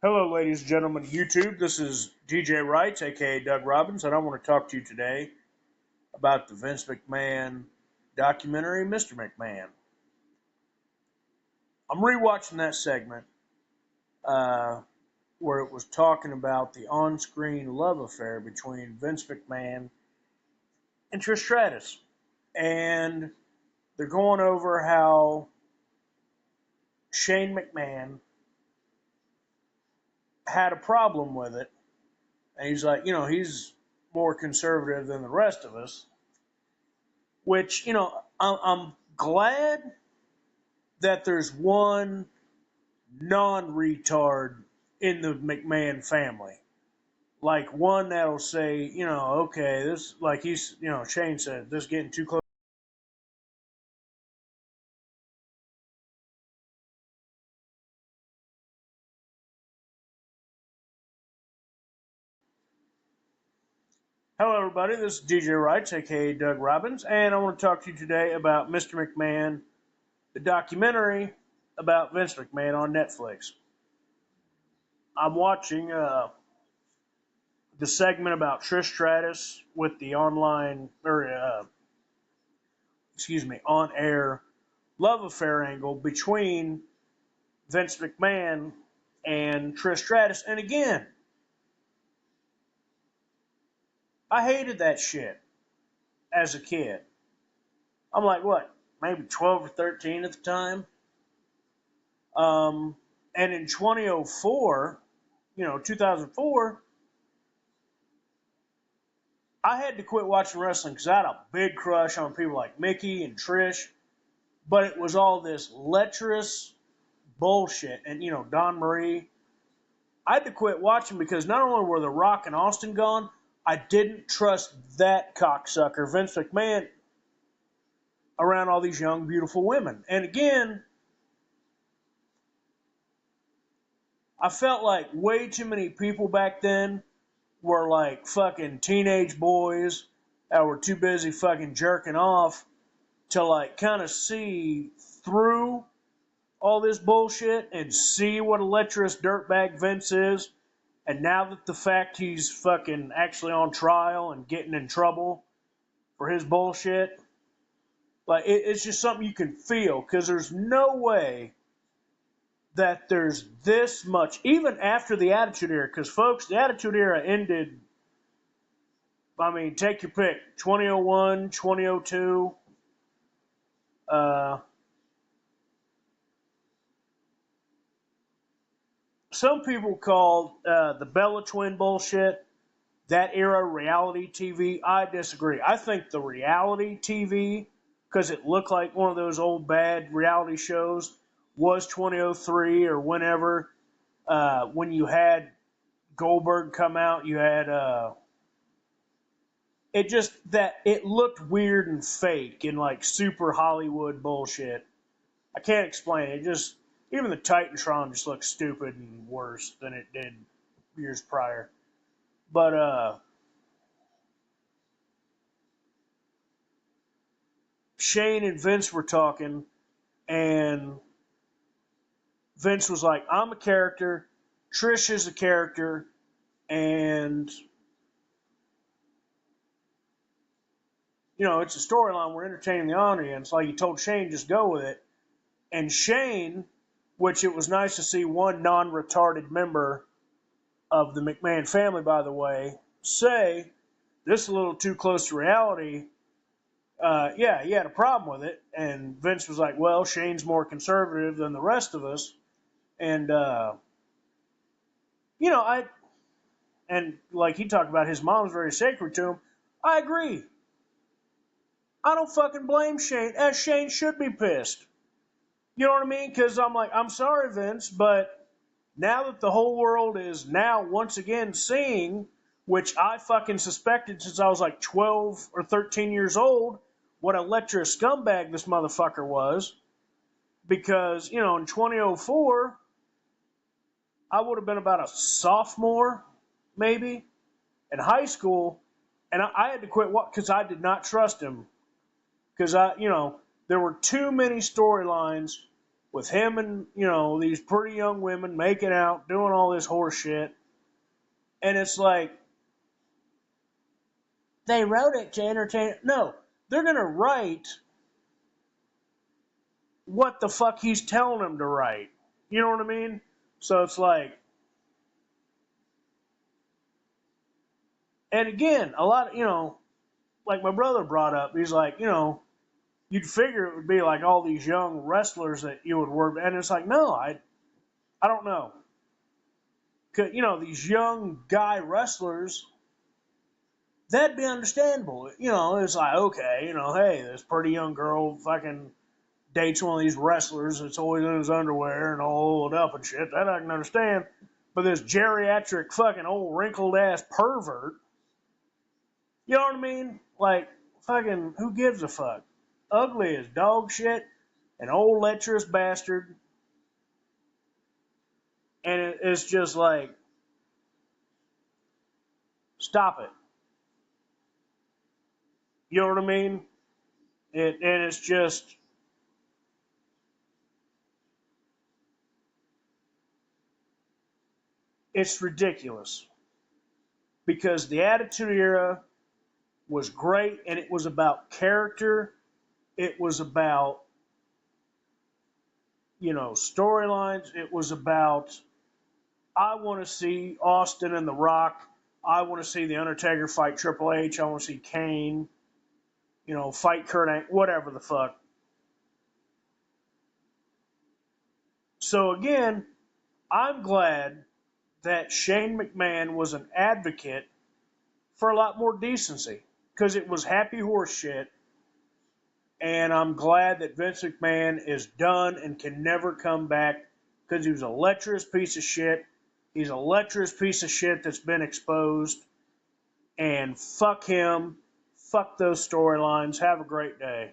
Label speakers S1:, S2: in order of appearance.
S1: Hello, ladies and gentlemen of YouTube. This is DJ Wright, aka Doug Robbins, and I want to talk to you today about the Vince McMahon documentary, Mr. McMahon. I'm rewatching that segment uh, where it was talking about the on screen love affair between Vince McMahon and Trish Stratus. And they're going over how Shane McMahon had a problem with it. And he's like, he's more conservative than the rest of us. Which, I'm glad that there's one non-retard in the McMahon family. Like one that'll say, okay, this, like Shane said, this is getting too close. Hello, everybody. This is DJ Wright, aka Doug Robbins, and I want to talk to you today about Mr. McMahon, the documentary about Vince McMahon on Netflix. I'm watching the segment about Trish Stratus with the on air love affair angle between Vince McMahon and Trish Stratus. And again, I hated that shit as a kid. I'm like, what, maybe 12 or 13 at the time? And in 2004, 2004, I had to quit watching wrestling because I had a big crush on people like Mickey and Trish, but it was all this lecherous bullshit. And, Don Marie. I had to quit watching because not only were The Rock and Austin gone, I didn't trust that cocksucker, Vince McMahon, around all these young, beautiful women. And again, I felt like way too many people back then were like fucking teenage boys that were too busy fucking jerking off to like kind of see through all this bullshit and see what a lecherous dirtbag Vince is. And now that the fact he's fucking actually on trial and getting in trouble for his bullshit, like it's just something you can feel because there's no way that there's this much, even after the Attitude Era, because folks, the Attitude Era ended, I mean, take your pick, 2001, 2002, some people called the Bella Twin bullshit that era reality TV. I disagree. I think the reality TV, because it looked like one of those old bad reality shows, was 2003 or whenever. When you had Goldberg come out, you had it just that it looked weird and fake and like super Hollywood bullshit. I can't explain it. Just even the Titantron just looked stupid and worse than it did years prior. But Shane and Vince were talking, and Vince was like, "I'm a character, Trish is a character, and it's a storyline. We're entertaining the audience." Like he told Shane, "Just go with it." And Shane, which it was nice to see one non-retarded member of the McMahon family, by the way, say, "This is a little too close to reality." Yeah, he had a problem with it. And Vince was like, well, Shane's more conservative than the rest of us. And, I, and like he talked about his mom's very sacred to him. I agree. I don't fucking blame Shane, as Shane should be pissed. You know what I mean? Because I'm like, I'm sorry, Vince, but now that the whole world is now once again seeing, which I fucking suspected since I was like 12 or 13 years old, what a lecherous scumbag this motherfucker was. Because, in 2004, I would have been about a sophomore, maybe, in high school, and I had to quit because I did not trust him. Because there were too many storylines with him and, these pretty young women making out, doing all this horse shit. And it's like, they wrote it to entertain. No, they're going to write what the fuck he's telling them to write. You know what I mean? So it's like, and again, a lot, like my brother brought up, he's like, you'd figure it would be like all these young wrestlers that you would work, and it's like, no, I don't know. Cause, these young guy wrestlers, that'd be understandable. It's like, okay, hey, this pretty young girl fucking dates one of these wrestlers that's always in his underwear and all oiled up and shit. That I can understand. But this geriatric fucking old wrinkled ass pervert, you know what I mean? Like, fucking, who gives a fuck? Ugly as dog shit, an old lecherous bastard. And it's just like, stop it. You know what I mean? And it's just, it's ridiculous. Because the Attitude Era was great, and it was about character. It was about, storylines. It was about, I want to see Austin and The Rock. I want to see The Undertaker fight Triple H. I want to see Kane, fight Kurt Angle, whatever the fuck. So again, I'm glad that Shane McMahon was an advocate for a lot more decency, because it was happy horse shit. And I'm glad that Vince McMahon is done and can never come back, because he was a lecherous piece of shit. He's a lecherous piece of shit that's been exposed. And fuck him. Fuck those storylines. Have a great day.